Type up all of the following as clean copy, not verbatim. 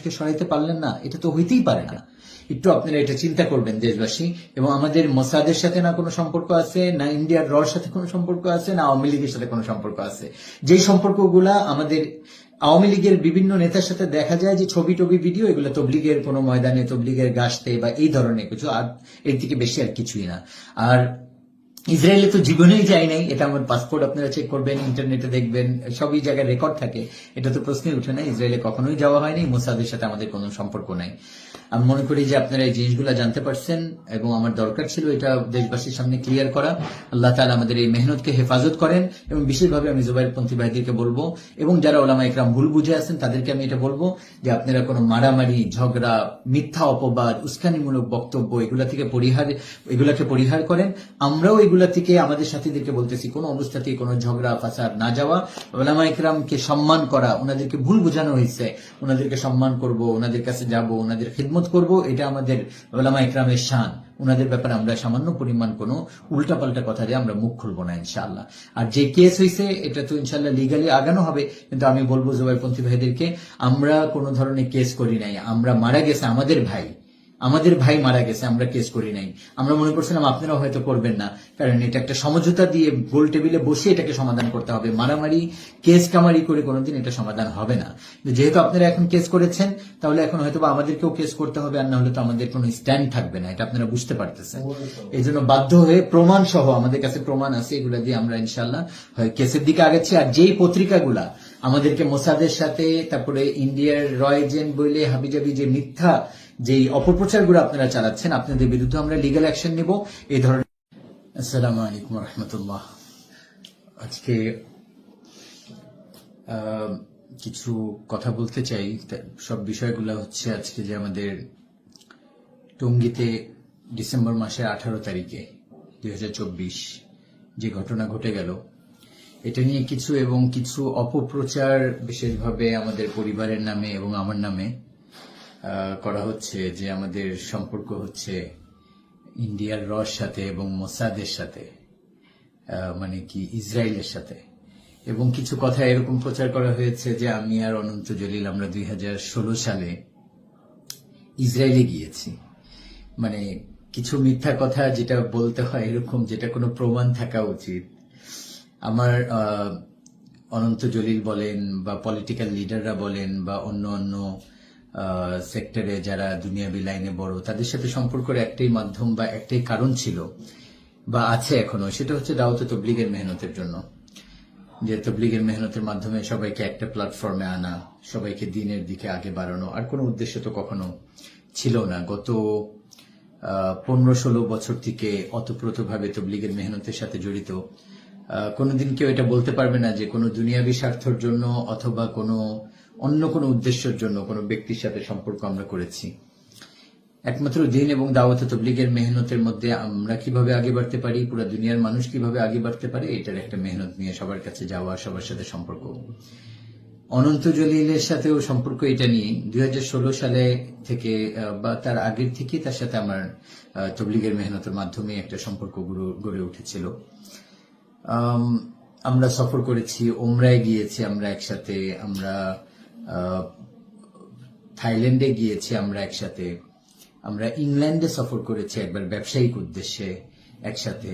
মানুষকে সরাইতে পারলেন না, এটা তো হইতেই পারে না। একটু আপনারা এটা চিন্তা করবেন দেশবাসী। এবং আমাদের মোসাদের সাথে না কোনো সম্পর্ক আছে, না ইন্ডিয়ার রর সাথে কোনো সম্পর্ক আছে, না আওয়ামী লীগের সাথে কোনো সম্পর্ক আছে। যেই সম্পর্কগুলা আমাদের আওয়ামী লীগের বিভিন্ন নেতার সাথে দেখা যায় যে ছবি টবি ভিডিও, এগুলো তবলিগের কোনো ময়দানে, তবলিগের গাছতে বা এই ধরনের কিছু, আর এর থেকে বেশি আর কিছুই না। আর ইসরায়েলে তো জীবনেই যায় নাই, এটা আমার পাসপোর্ট আপনারা চেক করবেন, ইন্টারনেটে দেখবেন, সবই জায়গায় রেকর্ড থাকে, এটা তো প্রশ্নই উঠে না। ইসরায়েলে কখনোই যাওয়া হয়নি, মোসাদের সাথে আমাদের কোনো সম্পর্ক নাই। আমি মনে করি যে আপনারা এই জিনিসগুলো জানতে পারছেন এবং আমার দরকার ছিল এটা দেশবাসীর সামনে ক্লিয়ার করা। আল্লাহ তাআলা আমাদের এই মেহনতকে হেফাজত করেন। এবং বিশেষভাবে আমি জুবাইরপন্থী ভাইদেরকে বলবো এবং যারা ওলামা ইকরাম ভুল বুঝে আছেন তাদেরকে আমি এটা বলবো যে আপনারা কোনো মারামারি, ঝগড়া, মিথ্যা অপবাদ, উস্কানিমূলক বক্তব্য এগুলাকে পরিহার করেন। আমরাও এগুলা থেকে আমাদের সাথীদেরকে বলতেছি কোনো অবস্থাতেই কোনো ঝগড়া ফাসাদ না যাওয়া, ওলামা ইকরামকে সম্মান করা। ওনাদেরকে ভুল বোঝানো হয়েছে, ওনাদেরকে সম্মান করব, ওনাদের কাছে যাব, ওনাদের খিদমত করব, এটা আমাদের ওলামা ইকরামের শান। ওনাদের ব্যাপারে আমরা সামান্য পরিমাণ কোনো উল্টাপাল্টা কথা দিয়ে আমরা মুখ খুলবো না ইনশাআল্লাহ। আর যে কেস হয়েছে এটা তো ইনশাআল্লাহ লিগালি আগানো হবে, কিন্তু আমি বলবো জুবাইরপন্থী ভাইদেরকে, আমরা কোনো ধরনের কেস করি নাই। আমরা মারা গেছে আমাদের ভাই মারা গেছে, আমরা কেস করি নাই। আমরা মনে করছিলাম আপনারা হয়তো করবেন না, কারণ এটা একটা সমঝোতা দিয়ে গোল টেবিলে বসে এটাকে সমাধান করতে হবে। মারামারি, কেস কামারি করে কোনোদিন এটা সমাধান হবে না। যেহেতু আপনারা এখন কেস করেছেন, তাহলে এখন হয়তো আমাদেরকেও কেস করতে হবে, আর না হলে তো আমাদের কোনো স্ট্যান্ড থাকবে না, এটা আপনারা বুঝতে পারতেছেন। এই জন্য বাধ্য হয়ে প্রমাণ সহ, আমাদের কাছে প্রমাণ আছে, এগুলা দিয়ে আমরা ইনশাল্লাহ কেসের দিকে আগাচ্ছি। আর যেই পত্রিকাগুলা আমাদেরকে মোসাদের সাথে, তারপরে ইন্ডিয়ার র এজেন্ট বলে হাবিজাবি যে মিথ্যা যেই অপপ্রচারগুলো আপনারা চালাচ্ছেন, আপনাদের বিরুদ্ধে আমরা লিগ্যাল অ্যাকশন নিব এই ধরনের। আসসালামু আলাইকুম রহমতুল্লাহ। আজকে কিছু কথা বলতে চাই। সব বিষয়গুলো হচ্ছে আজকে যে আমাদের টঙ্গীতে ডিসেম্বর মাসের 18 তারিখে 2024 যে ঘটনা ঘটে গেল, এটা নিয়ে কিছু এবং কিছু অপপ্রচার বিশেষভাবে আমাদের পরিবারের নামে এবং আমার নামে করা হচ্ছে, যে আমাদের সম্পর্ক হচ্ছে ইন্ডিয়ার রর সাথে এবং মোসাদের সাথে, মানে কি ইসরায়েলের সাথে। এবং কিছু কথা এরকম প্রচার করা হয়েছে যে আমি আর অনন্ত জলিল আমরা 2016 সালে ইসরায়েলে গিয়েছি। মানে কিছু মিথ্যা কথা যেটা বলতে হয় এরকম, যেটা কোনো প্রমাণ থাকা উচিত। আমার অনন্ত জলিল বলেন বা পলিটিক্যাল লিডাররা বলেন বা অন্য অন্য সেক্টরে যারা দুনিয়াবি লাইনে বড়, তাদের সাথে সম্পর্কের একটাই মাধ্যম বা একটাই কারণ ছিল বা আছে এখনো, সেটা হচ্ছে দাওয়াত তবলিগের মেহনতের জন্য। যে তবলিগের মেহনতের মাধ্যমে সবাইকে একটা প্ল্যাটফর্মে আনা, সবাইকে দিনের দিকে আগে বাড়ানো, আর কোনো উদ্দেশ্য তো কখনো ছিল না। গত 15-16 বছর থেকে অতপ্রতভাবে তবলিগের মেহনতের সাথে জড়িত। কোনোদিন কেউ এটা বলতে পারবে না যে কোনো দুনিয়াবি স্বার্থের জন্য অথবা কোনো অন্য কোনো উদ্দেশ্যের জন্য কোনো ব্যক্তির সাথে সম্পর্ক আমরা করেছি। একমাত্র দিন এবং দাওয়াত তবলিগের মেহনতের মধ্যে আমরা কিভাবে আগে বাড়তে পারি, পুরো দুনিয়ার মানুষ কিভাবে আগে বাড়তে পারে, এটার একটা মেহনত নিয়ে সবার কাছে যাওয়া, সবার সাথে সম্পর্ক। অনন্ত জলিলের সাথেও সম্পর্ক এটা নিয়ে 2016 সালে থেকে বা তার আগের থেকে তার সাথে আমার তবলিগের মেহনতের মাধ্যমে একটা সম্পর্ক গড়ে উঠেছিল। আমরা সফর করেছি, ওমরায় গিয়েছি আমরা একসাথে, আমরা থাইল্যান্ডে গিয়েছি আমরা একসাথে, আমরা ইংল্যান্ডে সফর করেছি একবার ব্যবসায়িক উদ্দেশ্যে একসাথে।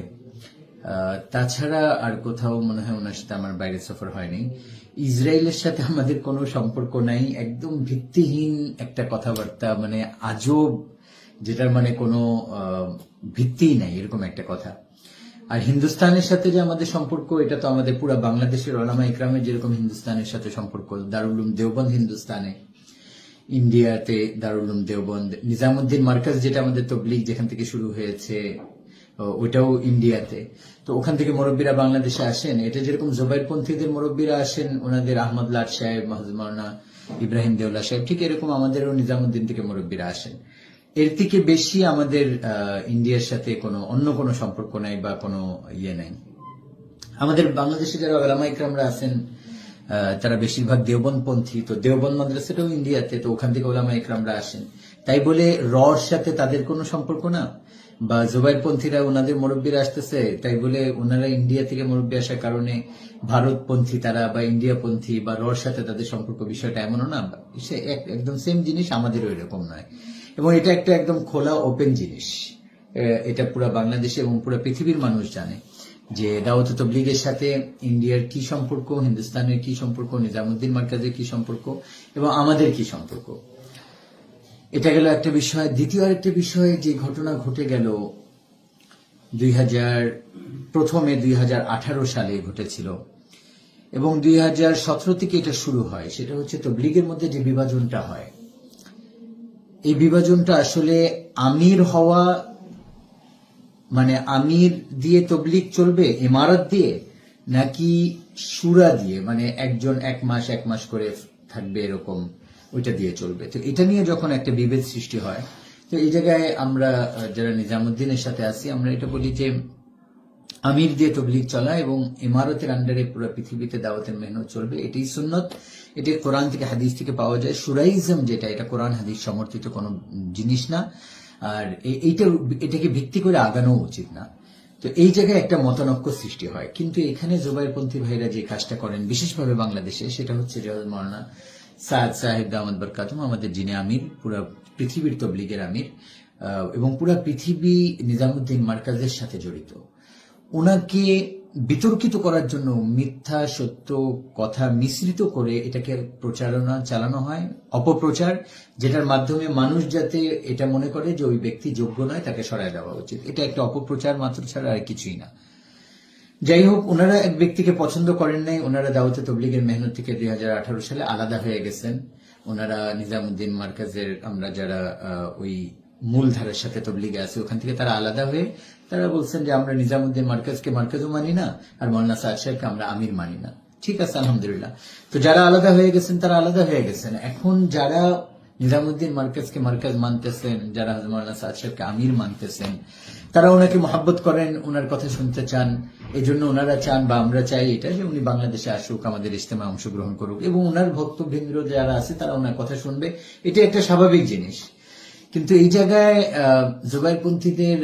তাছাড়া আর কোথাও মনে হয় ওনার সাথে আমার বাইরে সফর হয়নি। ইসরায়েলের সাথে আমাদের কোনো সম্পর্ক নাই, একদম ভিত্তিহীন একটা কথাবার্তা, মানে আজব, যেটার মানে কোনো ভিত্তিই নাই, এরকম একটা কথা। আর হিন্দুস্তানের সাথে যে আমাদের সম্পর্ক, এটা তো আমাদের পুরো বাংলাদেশের ওলামা ইকরামের যেরকম হিন্দুস্তানের সাথে সম্পর্ক, দারুল উলুম দেওবন্দ হিন্দুস্তানে, ইন্ডিয়াতে দারুল উলুম দেওবন্দ, নিজামুদ্দিন মার্কাজ যেটা আমাদের তবলিগ যেখান থেকে শুরু হয়েছে ওইটাও ইন্ডিয়াতে। তো ওখান থেকে মুরব্বীরা বাংলাদেশে আসেন, এটা যেরকম জুবাইরপন্থীদের মুরব্বীরা আসেন, ওনাদের আহমদ লাট সাহেব, মাহজুমানা ইব্রাহিম দেওলা সাহেব, ঠিক এরকম আমাদেরও নিজামুদ্দিন থেকে মুরব্বীরা আসেন। এর থেকে বেশি আমাদের ইন্ডিয়ার সাথে কোনো অন্য কোনো সম্পর্ক নাই বা কোনো ইয়ে নাই। আমাদের বাংলাদেশে যারা ওলামা ইকরামরা আছেন তারা বেশিরভাগ দেওবন্দপন্থী, তো দেওবন্দ মাদ্রাসাটাও ইন্ডিয়াতে, তো ওখান থেকে ওলামা ইকরামরা আসেন। তাই বলে রর সাথে তাদের কোনো সম্পর্ক না, বা জুবাইরপন্থীরা ওনাদের মুরব্বীরা আসতেছে তাই বলে ওনারা ইন্ডিয়া থেকে মুরব্বী আসার কারণে ভারতপন্থী তারা বা ইন্ডিয়াপন্থী বা রর সাথে তাদের সম্পর্ক, বিষয়টা এমনও না, সে একদম সেম জিনিস, আমাদেরও এরকম নয়। এবং এটা একটা একদম খোলা ওপেন জিনিস, এটা পুরো বাংলাদেশে এবং পুরো পৃথিবীর মানুষ জানে যে দাওয়াত তাবলীগের সাথে ইন্ডিয়ার কি সম্পর্ক, হিন্দুস্তানের কি সম্পর্ক, নিজামুদ্দিন মার্কাজের কি সম্পর্ক এবং আমাদের কি সম্পর্ক। এটা গেল একটা বিষয়। দ্বিতীয় আরেকটা বিষয়, যে ঘটনা ঘটে গেল প্রথমে 2018 সালে ঘটেছিল এবং 2017 থেকে এটা শুরু হয়, সেটা হচ্ছে তাবলীগের মধ্যে যে বিভাজনটা হয়, এই বিভাজনটা আসলে আমির হওয়া মানে আমির দিয়ে তাবলীগ চলবে, ইমারত দিয়ে, নাকি শুরা দিয়ে, মানে একজন এক মাস করে থাকবে এরকম, ওইটা দিয়ে চলবে। তো এটা নিয়ে যখন একটা বিভেদ সৃষ্টি হয়, তো এই জায়গায় আমরা যারা নিজামুদ্দিনের সাথে আছি, আমরা এটা বলি যে আমির দিয়ে তাবলীগ চলা এবং ইমারতের আন্ডারে পুরো পৃথিবীতে দাওয়াতের মেহনত চলবে, এটাই সুন্নত। এটি কোরআন থেকে হাদিস থেকে পাওয়া যায়। শুরাইজম যেটা, এটা কোরআন হাদিস সমর্থিত কোনো জিনিস না, আর এটাকে ভিত্তি করে আগানো উচিত না। তো এই জায়গায় একটা মতানৈক্য সৃষ্টি হয়। কিন্তু এখানে জুবাইরপন্থী ভাইরা যে কাজটা করেন বিশেষভাবে বাংলাদেশে, সেটা হচ্ছে যে মাওলানা সাদ সাহেব দামাত বরকাতুম, আমাদের যিনি আমির, পুরা পৃথিবীর তাবলীগের আমির এবং পুরা পৃথিবী নিজামুদ্দিন মার্কাজের সাথে জড়িত, ওনাকে বিতর্কিত করার জন্য মিথ্যা সত্য কথা মিশ্রিত করে এটাকে প্রচারণা চালানো হয়, অপপ্রচার, যেটার মাধ্যমে মানুষ যাতে এটা মনে করে যে ওই ব্যক্তি যোগ্য নয়, তাকে সরায় দেওয়া উচিত। এটা একটা অপপ্রচার মাত্র ছাড়া আর কিছুই না। যাই হোক, ওনারা এক ব্যক্তিকে পছন্দ করেন নাই। ওনারা দাওয়াতে তাবলীগের মেহনত থেকে 2018 সালে আলাদা হয়ে গেছেন। ওনারা নিজামুদ্দিন মার্কাজের, আমরা যারা ওই মূলধারার সাথে তাবলীগে আছে, ওখান থেকে তারা আলাদা হয়ে তারা বলছেন যে আমরা নিজামুদ্দিন মার্কাজকে মার্কাজও মানি না, আর মাওলানা সাদ সাহেবকে আমরা আমির মানি না। ঠিক আছে, আলহামদুলিল্লাহ। তো যারা আলাদা হয়ে গেছেন তারা আলাদা হয়ে গেছেন। এখন যারা নিজামুদ্দিন মার্কাজকে মার্কাজ মানতেছেন, যারা মাওলানা সাদ সাহেবকে আমির মানতেছেন, তারা ওনাকে মহাব্বত করেন, ওনার কথা শুনতে চান। এই জন্য ওনারা চান বা আমরা চাই এটা যে উনি বাংলাদেশে আসুক, আমাদের ইজতেমায় অংশগ্রহণ করুক এবং ওনার ভক্তবৃন্দ যারা আছে তারা ওনার কথা শুনবে। এটা একটা স্বাভাবিক জিনিস। কিন্তু এই জায়গায় জুবাইরপন্থীদের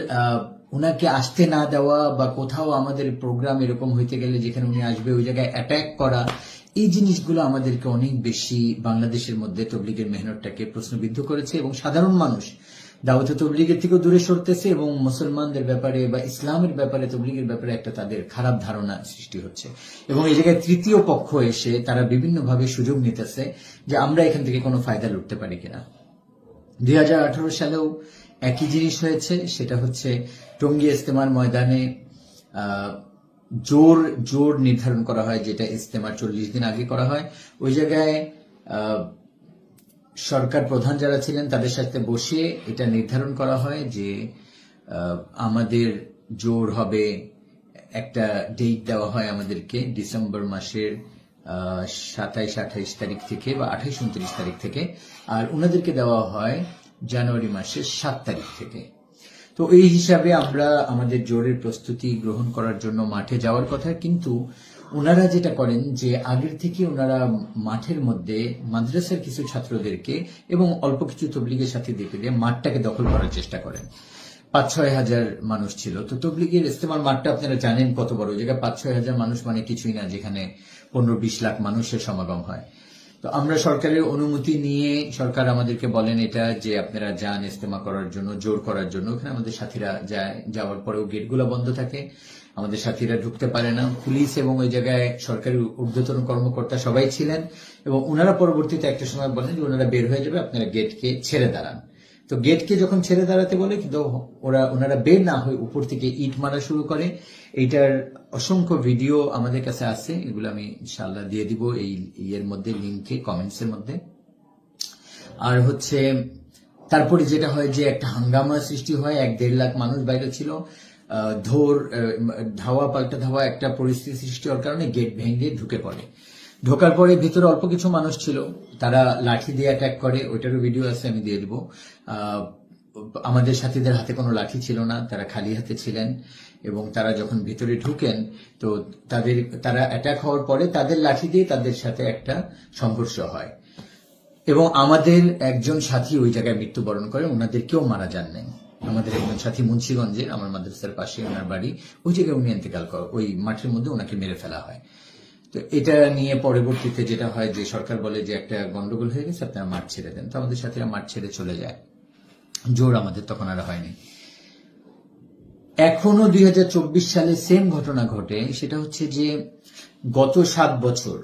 ওনাকে আসতে না দেওয়া বা কোথাও আমাদের প্রোগ্রাম এরকম হইতে গেলে যেখানে উনি আসবে ওই জায়গায় অ্যাটাক করা, এই জিনিসগুলো আমাদেরকে অনেক বেশি বাংলাদেশের মধ্যে তাবলীগের মেহনতটাকে প্রশ্নবিদ্ধ করেছে এবং সাধারণ মানুষ দাওয়াতে তাবলীগের থেকেও দূরে সরতেছে এবং মুসলমানদের ব্যাপারে বা ইসলামের ব্যাপারে, তাবলীগের ব্যাপারে একটা তাদের খারাপ ধারণা সৃষ্টি হচ্ছে। এবং এই জায়গায় তৃতীয় পক্ষ এসে তারা বিভিন্নভাবে সুযোগ নিতেছে যে আমরা এখান থেকে কোনো ফায়দা লুটতে পারি কিনা। 2018 সালেও একই জিনিস হয়েছে, সেটা হচ্ছে টঙ্গী ইজতেমার ময়দানে জোর নির্ধারণ করা হয়, যেটা ইজতেমার 40 দিন আগে করা হয়। ওই জায়গায় সরকার প্রধান যারা ছিলেন তাদের সাথে বসে এটা নির্ধারণ করা হয় যে আমাদের জোর হবে, একটা ডেট দেওয়া হয় আমাদেরকে ডিসেম্বর মাসের 27-28 তারিখ থেকে বা 28-29 তারিখ থেকে, আর ওনাদেরকে দেওয়া হয় জানুয়ারি মাসের 7 তারিখ থেকে। তো এই হিসাবে আমরা আমাদের জোরের প্রস্তুতি গ্রহণ করার জন্য মাঠে যাওয়ার কথা। কিন্তু ওনারা যেটা করেন যে আগের থেকে ওনারা মাঠের মধ্যে মাদ্রাসার কিছু ছাত্রদেরকে এবং অল্প কিছু তাবলীগের সাথে দিয়ে মাঠটাকে দখল করার চেষ্টা করেন। 5-6 হাজার মানুষ ছিল। তো তাবলীগের ইজতেমার মাঠটা আপনারা জানেন কত বড় জায়গা। 5-6 হাজার মানুষ মানে কিছুই না, যেখানে 15-20 লাখ মানুষের সমাগম হয়। তো আমরা সরকারের অনুমতি নিয়ে, সরকার আমাদেরকে বলেন এটা যে আপনারা যান ইজতেমা করার জন্য, জোর করার জন্য। ওখানে আমাদের সাথীরা যায়, যাওয়ার পরেও গেটগুলো বন্ধ থাকে, আমাদের সাথীরা ঢুকতে পারে না। পুলিশ এবং ওই জায়গায় সরকারি ঊর্ধ্বতন কর্মকর্তা সবাই ছিলেন এবং ওনারা পরবর্তীতে একটা সময় বলেন যে ওনারা বের হয়ে যাবে, আপনারা গেটকে ছেড়ে দাঁড়ান। তো গেটকে যখন ছেড়ে দাঁড়াতে বলে, কিন্তু ওনারা বের না হয়ে উপর থেকে ইট মারা শুরু করে। এইটার অসংখ্য ভিডিও আমাদের কাছে আছে, এগুলো আমি ইনশাআল্লাহ দিয়ে দিব এই ইয়ের মধ্যে, লিঙ্কে, কমেন্টসের মধ্যে। আর হচ্ছে তারপরে যেটা হয় যে একটা হাঙ্গামা সৃষ্টি হয়, 1-1.5 লাখ মানুষ বাইরে ছিল। ধাওয়া পাল্টা ধাওয়া একটা পরিস্থিতি সৃষ্টি হওয়ার কারণে গেট ভেঙে ঢুকে পড়ে। ঢোকার পরে ভিতরে অল্প কিছু মানুষ ছিল, তারা লাঠি দিয়ে অ্যাটাক করে, ওইটারও ভিডিও আছে, আমি দিয়ে দিব। আমাদের সাথীদের হাতে কোনো লাঠি ছিল না, তারা খালি হাতে ছিলেন এবং তারা যখন ভিতরে ঢুকেন তো তারা অ্যাটাক হওয়ার পরে তাদের লাঠি দিয়ে তাদের সাথে একটা সংঘর্ষ হয় এবং আমাদের একজন সাথী ওই জায়গায় মৃত্যুবরণ করে, ওনাদের কেউ মারা যান নাই। আমাদের একজন সাথী মুন্সিগঞ্জের, আমার মাদ্রাসার পাশে ওনার বাড়ি, ওই জায়গায় উনি ইন্তেকাল করেন, ওই মাঠের মধ্যে ওনাকে মেরে ফেলা হয়। তো এটা নিয়ে পরবর্তীতে যেটা হয় যে সরকার বলে যে একটা গন্ডগোল হয়ে গেছে, আপনারা মাঠ ছেড়ে দেন। তো আমাদের সাথীরা মাঠ ছেড়ে চলে যায়, জোর আমাদের তখন আর হয়নি। এখনো 2024 সালে সেম ঘটনা ঘটে, সেটা হচ্ছে যে গত 7 বছর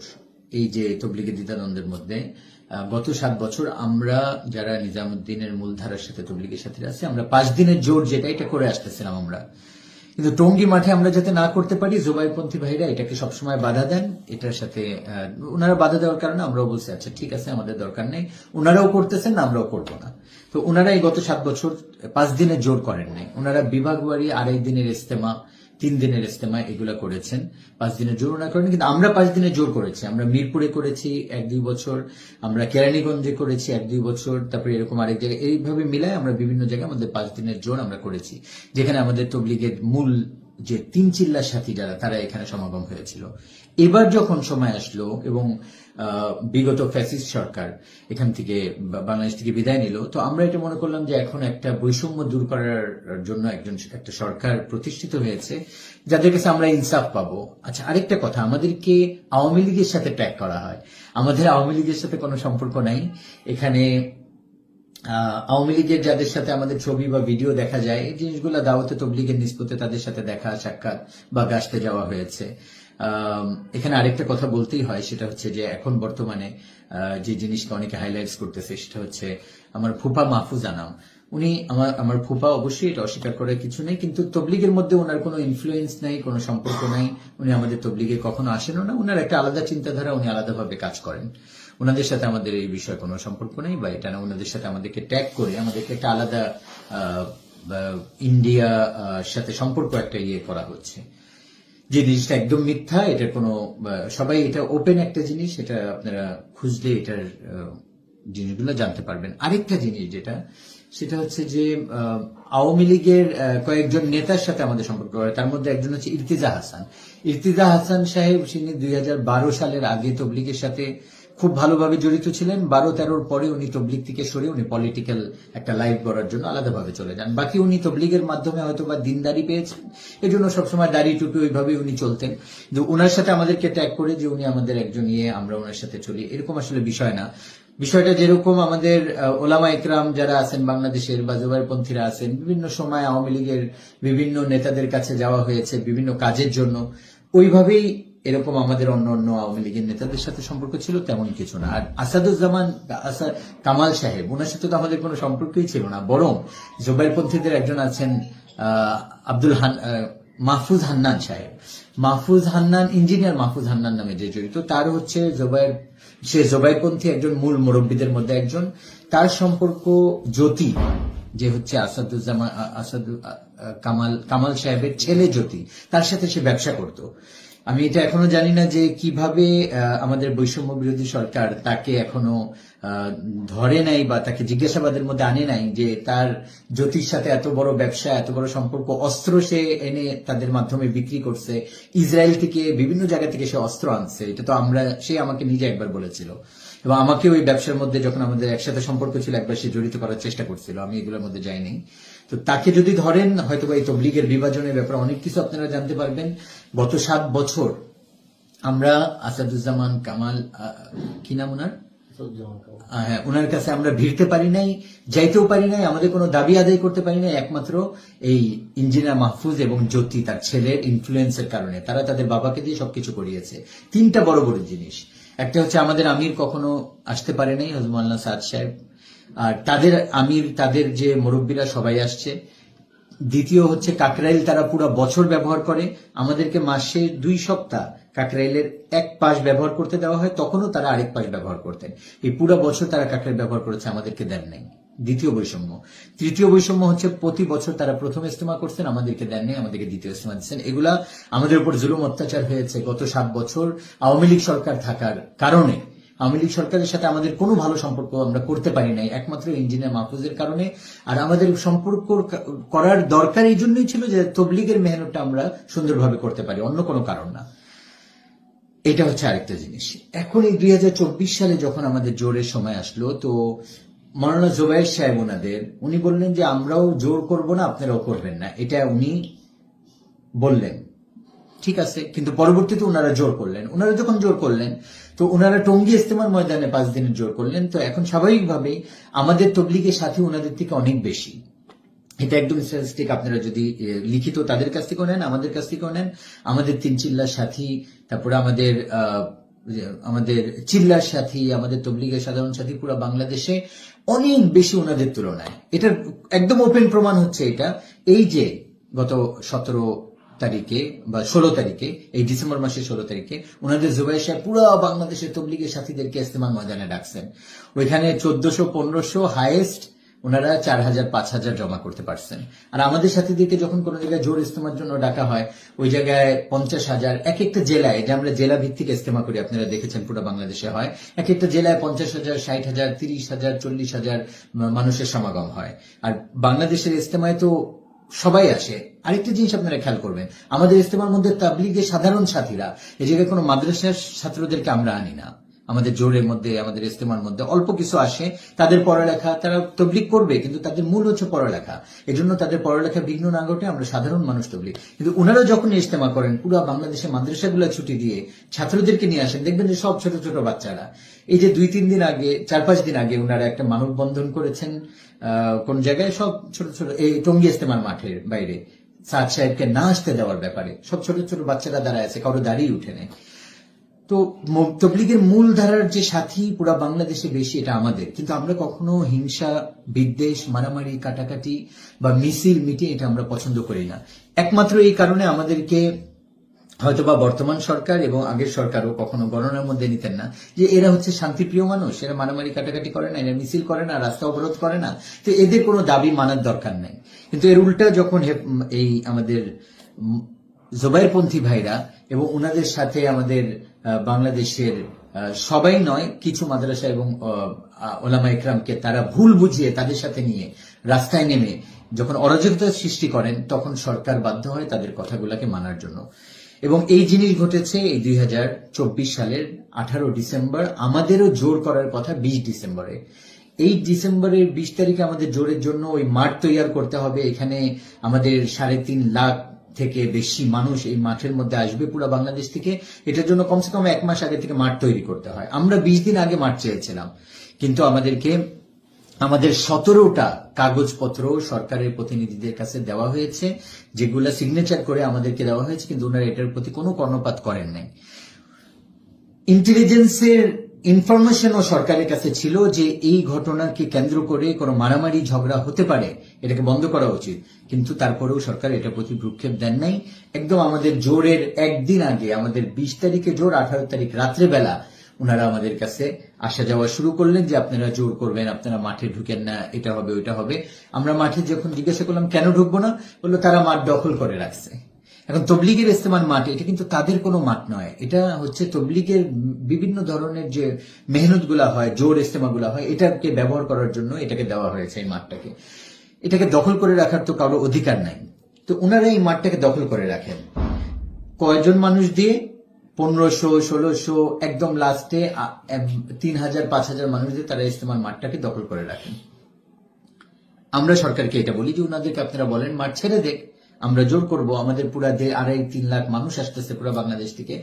এই যে তবলিগের দ্বিধাদ্বন্দ্বের মধ্যে গত 7 বছর আমরা যারা নিজামুদ্দিনের মূলধারার সাথে তবলিগের সাথে আছি, আমরা 5 দিনের জোর যেটা এটা করে আসতেছিলাম আমরা, কিন্তু টঙ্গী মাঠে আমরা যাতে না করতে পারি, জোবাইরপন্থী ভাইরা এটাকে সবসময় বাধা দেন। এটার সাথে ওনারা বাধা দেওয়ার কারণে আমরাও বলছি আচ্ছা ঠিক আছে, আমাদের দরকার নেই, ওনারাও করতেছেন না, আমরাও করবো না। তো ওনারা এই গত 7 বছর 5 দিনের জোর করেন নাই, ওনারা বিভাগবাড়ি 2.5 দিনের ইস্তেমা, 3 দিনের ইস্তেমা এগুলা করেছেন। 5 দিনের জোর ওনারা করেন, কিন্তু আমরা 5 দিনের জোর করেছি। আমরা মিরপুরে করেছি 1-2 বছর, আমরা কেরানীগঞ্জে করেছি 1-2 বছর, তারপরে এরকম আরেক জায়গায়, এইভাবে মিলায় আমরা বিভিন্ন জায়গায় আমাদের 5 দিনের জোর আমরা করেছি, যেখানে আমাদের তবলিগের মূল যে 3 চিল্লার সাথী যারা, তারা এখানে সমাগম হয়েছিল। এবার যখন সময় আসলো এবং বিগত ফ্যাসিস্ট সরকার এখান থেকে বাংলাদেশ থেকে বিদায় নিল, তো আমরা এটা মনে করলাম যে এখন একটা বৈষম্য দূর করার জন্য একটা সরকার প্রতিষ্ঠিত হয়েছে, যাদের কাছে আমরা ইনসাফ পাবো। আচ্ছা, আরেকটা কথা, আমাদেরকে আওয়ামী লীগের সাথে ট্যাগ করা হয়। আমাদের আওয়ামী লীগের সাথে কোনো সম্পর্ক নাই। এখানে আওয়ামী লীগের যাদের সাথে আমাদের ছবি বা ভিডিও দেখা যায়, এই জিনিসগুলো দাওয়াতে তবলিগের নিসবতে তাদের সাথে দেখা সাক্ষাৎ বা গাছতে যাওয়া হয়েছে। এখানে আরেকটা কথা বলতেই হয়, সেটা হচ্ছে যে এখন বর্তমানে যে জিনিসটা অনেকে হাইলাইটস করতেছে, সেটা হচ্ছে আমার ফুপা মাহফুজ আনাম। উনি আমার ফুপা, অবশ্যই এটা অস্বীকার করার কিছু নেই, কিন্তু তবলিগের মধ্যে ওনার কোনো ইনফ্লুয়েন্স নাই, কোনো সম্পর্ক নাই। উনি আমাদের তবলিগে কখনো আসেনও না, ওনার একটা আলাদা চিন্তাধারা, উনি আলাদাভাবে কাজ করেন। ওনাদের সাথে আমাদের এই বিষয়ে কোনো সম্পর্ক নেই, বা এটা না ওনাদের সাথে আমাদেরকে ট্যাগ করে আমাদেরকে একটা আলাদা ইন্ডিয়া সাথে সম্পর্ক একটা করা হচ্ছে, যে জিনিসটা একদম মিথ্যা। এটার কোনো, সবাই এটা ওপেন একটা জিনিস, এটা আপনারা খুঁজলে এটার জিনিসগুলো জানতে পারবেন। আরেকটা জিনিস যেটা, সেটা হচ্ছে যে আওয়ামী লীগের কয়েকজন নেতার সাথে আমাদের সম্পর্ক করে, তার মধ্যে একজন হচ্ছে ইর্তিজা হাসান। ইর্তিজা হাসান সাহেব, তিনি 2012 সালের আগে তবলিগের সাথে খুব ভালোভাবে জড়িত ছিলেন। 12-13 পরে উনি তবলিগ থেকে সরে উনি পলিটিক্যাল একটা লাইফ গড়ার জন্য আলাদাভাবে চলে যান। বাকি উনি তবলিগের মাধ্যমে হয়তো বা দিনদারি পেয়েছেন, এই জন্য সবসময় দাড়ি টুপি ওইভাবে উনি চলতেন। কিন্তু ওনার সাথে আমাদেরকে ট্যাগ করে যে উনি আমাদের একজন আমরা ওনার সাথে চলি, এরকম আসলে বিষয় না। বিষয়টা যেরকম আমাদের ওলামা ইকরাম যারা আছেন বাংলাদেশের বা জোবাইরপন্থীরা আছেন, বিভিন্ন সময় আওয়ামী লীগের বিভিন্ন নেতাদের কাছে যাওয়া হয়েছে বিভিন্ন কাজের জন্য, ওইভাবেই এরকম আমাদের অন্য অন্য আওয়ামী লীগের নেতাদের সাথে সম্পর্ক ছিল, তেমন কিছু না। আর আসাদুজ্জামান কামাল সাহেব, ওনার সাথে তো আমাদের কোনো সম্পর্কই ছিল না, বরং জোবাইরপন্থীদের একজন আছেন মাহফুজ হান্নান সাহেব। মাহফুজ হান্নান, ইঞ্জিনিয়ার মাহফুজ হান্নান নামে যে জড়িত, তার হচ্ছে সে জোবাইরপন্থী একজন মূল মুরব্বীদের মধ্যে একজন। তার সম্পর্ক জ্যোতি, যে হচ্ছে কামাল সাহেবের ছেলে জ্যোতি, তার সাথে সে ব্যবসা করত। আমি এটা এখনো জানি না যে কিভাবে আমাদের বৈষম্য বিরোধী সরকার তাকে এখনো ধরে নাই বা তাকে জিজ্ঞাসাবাদের মধ্যে আনে নাই, যে তার জ্যোতির সাথে এত বড় ব্যবসা, এত বড় সম্পর্ক, অস্ত্র সে এনে তাদের মাধ্যমে বিক্রি করছে, ইসরায়েল থেকে বিভিন্ন জায়গা থেকে সে অস্ত্র আনছে। এটা তো সে আমাকে নিজে একবার বলেছিল, এবং আমাকে ওই ব্যবসার মধ্যে যখন আমাদের একসাথে সম্পর্ক ছিল একবার সে জড়িত করার চেষ্টা করছিল, আমি এগুলোর মধ্যে যাইনি। তো তাকে যদি ধরেন, হয়তো এই তবলিগের বিভাজনের ব্যাপারে অনেক কিছু আপনারা জানতে পারবেন। গত 7 বছর আমরা আসাদুজ্জামান কামাল, কি নাম ওনার, হ্যাঁ, ওনার কাছে আমরা ভিড়তে পারি নাই, যাইতেও পারি নাই, আমাদের কোনো দাবি আদায় করতে পারি নাই, একমাত্র এই ইঞ্জিনিয়ার মাহফুজ এবং জ্যোতি তার ছেলের ইনফ্লুয়েন্সের কারণে। তারা তাদের বাবাকে দিয়ে সবকিছু করিয়েছে। 3টা বড় বড় জিনিস। একটা হচ্ছে আমাদের আমির কখনো আসতে পারে নাই, হযরত মাওলানা সাদ সাহেব, আর তাদের যে মুরব্বীরা সবাই আসছে। দ্বিতীয় হচ্ছে কাকরাইল তারা পুরো বছর ব্যবহার করে, আমাদেরকে মাসে 2 সপ্তাহ কাকরাইলের এক পাশ ব্যবহার করতে দেওয়া হয়, তখনও তারা আরেক পাশ ব্যবহার করতেন। এই পুরো বছর তারা কাকরাইল ব্যবহার করেছে, আমাদেরকে দেন নাই। দ্বিতীয় বৈষম্য। তৃতীয় বৈষম্য হচ্ছে প্রতি বছর তারা প্রথম ইজতেমা করছেন, আমাদেরকে দেন নাই, আমাদেরকে দ্বিতীয় ইজতেমা দিচ্ছেন। এগুলা আমাদের উপর জুলুম অত্যাচার হয়েছে গত 7 বছর আওয়ামী লীগ সরকার থাকার কারণে। আওয়ামী লীগ সরকারের সাথে আমাদের কোনো ভালো সম্পর্ক আমরা করতে পারি নাই, একমাত্র ইঞ্জিনিয়ার মাহফুজের কারণে। আর আমাদের সম্পর্ক করার দরকার এই জন্যই ছিল যে তবলিগের মেহনতটা আমরা সুন্দরভাবে করতে পারি, অন্য কোনো কারণ না। এটা হচ্ছে আরেকটা জিনিস। এখন এই 2024 সালে যখন আমাদের জোরের সময় আসলো, তো মাওলানা জুবায়ের সাহেব উনি বললেন যে আমরাও জোর করব না, আপনারাও করবেন না, এটা উনি বললেন। ঠিক আছে, কিন্তু পরবর্তীতে ওনারা জোর করলেন। ওনারা যখন জোর করলেন তো ওনারা টঙ্গী ইজতেমার ময়দানে 5 দিনের জোর করলেন। তো এখন স্বাভাবিকভাবেই আমাদের তবলিগের সাথে ওনাদের থেকে অনেক বেশি। এটা একদম স্ট্যাটিস্টিক, আপনারা যদি লিখিত তাদের কাছ থেকেও নেন, আমাদের কাছ থেকেও নেন। আমাদের 3 চিল্লার সাথী, তারপরে আমাদের চিল্লার সাথী, আমাদের তবলিগের সাধারণ সাথী পুরো বাংলাদেশে অনেক বেশি ওনাদের তুলনায়। এটার একদম ওপেন প্রমাণ হচ্ছে এটা, এই যে গত 17 তারিখে বা 16 তারিখে, এই ডিসেম্বর মাসের 16 তারিখে ওনাদের জুবাইর সাহেব পুরো বাংলাদেশের তবলিগের সাথীদেরকে ইস্তেমার ময়দানে ডাকছেন। ওইখানে 1400-1500 হাইয়েস্ট ওনারা 4000-5000 জমা করতে পারছেন। আর আমাদের সাথীদেরকে যখন কোনো জায়গায় জোর ইস্তেমার জন্য ডাকা হয়, ওই জায়গায় 50,000, এক একটা জেলায়, যে আমরা জেলা ভিত্তিক ইস্তেমা করি, আপনারা দেখেছেন পুরো বাংলাদেশে হয়, এক একটা জেলায় 50,000, 60,000, 30,000, 40,000 মানুষের সমাগম হয়। আর বাংলাদেশের ইস্তেমায় তো সবাই আসে। আরেকটা জিনিস আপনারা খেয়াল করবেন, আমাদের ইস্তেমার মধ্যে তাবলিগের সাধারণ সাথীরা, এই জায়গায় কোনো মাদ্রাসার ছাত্রদেরকে আমরা আনি না। আমাদের জোরের মধ্যে, আমাদের ইস্তেমার মধ্যে অল্প কিছু আসে, তাদের পড়ালেখা, তারা তবলিগ করবে, কিন্তু তাদের মূল হচ্ছে পড়ালেখা। এজন্য তাদের পড়ালেখা বিঘ্ন না ঘটে আমরা সাধারণ মানুষ তবলিগ। কিন্তু ওনারা যখন ইস্তেমা করেন, পুরো বাংলাদেশের মাদ্রাসাগুলো ছুটি দিয়ে ছাত্রদেরকে নিয়ে আসেন, দেখবেন যে সব ছোট ছোট বাচ্চারা। এই যে 2-3 দিন আগে, 4-5 দিন আগে ওনারা একটা মানববন্ধন করেছেন কোন জায়গায়, সব ছোট ছোট, এই টঙ্গী ইস্তেমার মাঠের বাইরে, সাদ সাহেবকে না আসতে দেওয়ার ব্যাপারে সব ছোট ছোট বাচ্চারা দাঁড়ায় আছে, কারো দাঁড়িয়ে উঠে নেয়। তো তবলিগের মূল ধারার যে সাথী পুরা বাংলাদেশে বেশি, এটা আমাদের। কিন্তু আমরা কখনো হিংসা, বিদ্বেষ, মারামারি, কাটাকাটি বা মিছিল মিটিং এটা আমরা পছন্দ করি না। একমাত্র এই কারণে আমাদেরকে হয়তোবা বর্তমান সরকার এবং আগের সরকারও কখনো গণনার মধ্যে নিতেন না, যে এরা হচ্ছে শান্তিপ্রিয় মানুষ, এরা মারামারি কাটাকাটি করে না, এরা মিছিল করে না, রাস্তা অবরোধ করে না, তো এদের কোনো দাবি মানার দরকার নেই। কিন্তু এর উল্টা যখন এই আমাদের জুবাইরপন্থী ভাইরা এবং ওনাদের সাথে আমাদের বাংলাদেশের সবাই নয়, কিছু মাদ্রাসা এবং ওলামা ইকরামকে তারা ভুল বুঝিয়ে তাদের সাথে নিয়ে রাস্তায় নেমে যখন অরাজকতার সৃষ্টি করেন, তখন সরকার বাধ্য হয় তাদের কথাগুলোকে মানার জন্য। এবং এই জিনিস ঘটেছে এই 2024 সালের 18 ডিসেম্বর। আমাদেরও জোর করার কথা 20 ডিসেম্বরে। এই ডিসেম্বরের 20 তারিখে আমাদের জোরের জন্য ওই মাঠ তৈরি করতে হবে। এখানে আমাদের 3.5 লাখ থেকে বেশি মানুষ এই মাঠের মধ্যে আসবে পুরো বাংলাদেশ থেকে। এটার জন্য কমসে কম 1 মাস আগে থেকে মাঠ তৈরি করতে হয়। আমরা 20 দিন আগে মাঠ চেয়েছিলাম, কিন্তু আমাদের 17টা কাগজপত্র সরকারের প্রতিনিধিদের কাছে দেওয়া হয়েছে, যেগুলা সিগনেচার করে আমাদেরকে দেওয়া হয়েছে, কিন্তু ওনারা এটার প্রতি কোনো কর্ণপাত করেন নাই। ইন্টেলিজেন্সের ইনফরমেশনও সরকারের কাছে ছিল যে এই ঘটনাকে কেন্দ্র করে কোনো মারামারি ঝগড়া হতে পারে, এটাকে বন্ধ করা উচিত, কিন্তু তারপরেও সরকার এটার প্রতি ভ্রুক্ষেপ দেন নাই। একদম আমাদের জোরের একদিন আগে, আমাদের 20 তারিখে জোর, 18 তারিখ রাত্রেবেলা ওনারা আমাদের কাছে আসা যাওয়া শুরু করলেন যে আপনারা জোর করবেন, আপনারা মাঠে ঢুকেন না, এটা হবে ওইটা হবে। আমরা মাঠে যখন জিজ্ঞাসা করলাম কেন ঢুকবো না, বললো তারা মাঠ দখল করে রাখছে। এখন তবলিগের ইস্তেমার মাঠ, এটা কিন্তু তাদের কোনো মাঠ নয়, এটা হচ্ছে তবলিগের বিভিন্ন ধরনের যে মেহনত গুলা হয়, জোর ইস্তেমা গুলা হয়, এটাকে ব্যবহার করার জন্য এটাকে দেওয়া হয়েছে এই মাঠটাকে। এটাকে দখল করে রাখার তো কারো অধিকার নাই। তো ওনারা এই মাঠটাকে দখল করে রাখেন কয়জন মানুষ দিয়ে? 1500-1600, একদম লাস্টে 3000-5000 মানুষ দিয়ে তারা ইস্তেমার মাঠটাকে দখল করে রাখেন। আমরা সরকারকে এটা বলি যে ওনাদেরকে আপনারা বলেন মাঠ ছেড়ে দেখ, আমরা জোর করব, আমাদের পুরা 2.5-3 লাখ মানুষ আসতেছে পুরো বাংলাদেশ থেকে।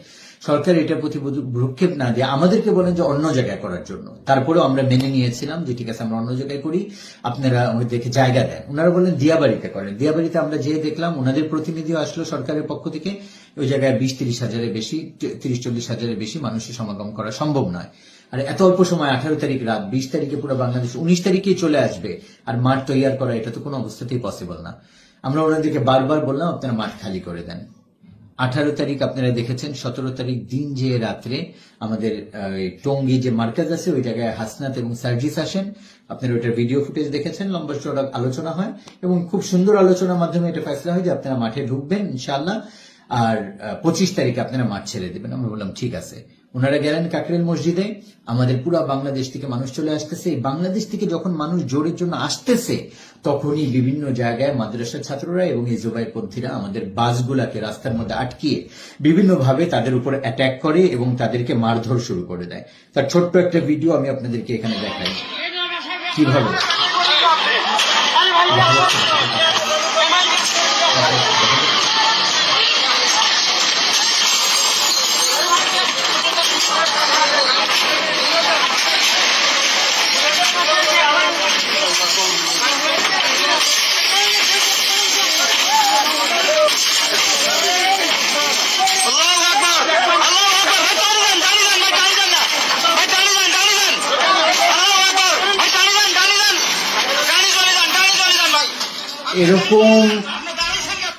সরকার এটার প্রতি ভ্রুক্ষেপ না দিয়ে আমাদেরকে বলেন যে অন্য জায়গায় করার জন্য। তারপরেও আমরা মেনে নিয়েছিলাম যে ঠিক আছে আমরা অন্য জায়গায় করি, আপনারা ওদেরকে জায়গা দেন। ওনারা বলেন দিয়াবাড়িতে করেন। দিয়াবাড়িতে আমরা যেয়ে দেখলাম ওনাদের প্রতিনিধিও আসলো সরকারের পক্ষ থেকে, ওই জায়গায় 20-30 হাজারের বেশি, 30-40 হাজারের বেশি মানুষের সমাগম করা সম্ভব নয়। আর এত অল্প সময়, 18 তারিখ রাত, 20 তারিখে পুরো বাংলাদেশ 19 তারিখেই চলে আসবে, আর মাঠ তৈরি করা এটা তো কোনো অবস্থাতেই পসিবল না। আমরা ওনাদেরকে বারবার বললাম আপনারা মাঠ খালি করে দেন। 18 তারিখ আপনারা দেখেছেন, 17 তারিখ দিন যে রাত্রে আমাদের টঙ্গী যে মার্কেজ আছে ওই জায়গায় হাসনাত এবং সার্জিস আসেন। আপনারা ওইটার ভিডিও ফুটেজ দেখেছেন, লম্বা চড়া আলোচনা হয় এবং খুব সুন্দর আলোচনার মাধ্যমে এটা ফয়সলা হয় যে আপনারা মাঠে ঢুকবেন ইনশাআল্লাহ, আর 25 তারিখে আপনারা মাঠ ছেড়ে দেবেন। আমরা বললাম ঠিক আছে। ওনারা গেলেন কাকরেল মসজিদে। আমাদের পুরো বাংলাদেশ থেকে মানুষ চলে আসতেছে। এই বাংলাদেশ থেকে যখন মানুষ জোরের জন্য আসতেছে, তখনই বিভিন্ন জায়গায় মাদ্রাসার ছাত্ররা এবং এই জুবাইরপন্থীরা আমাদের বাসগুলাকে রাস্তার মধ্যে আটকিয়ে বিভিন্নভাবে তাদের উপর অ্যাটাক করে এবং তাদেরকে মারধর শুরু করে দেয়। তার ছোট্ট একটা ভিডিও আমি আপনাদেরকে এখানে দেখাই। কিভাবে এরকম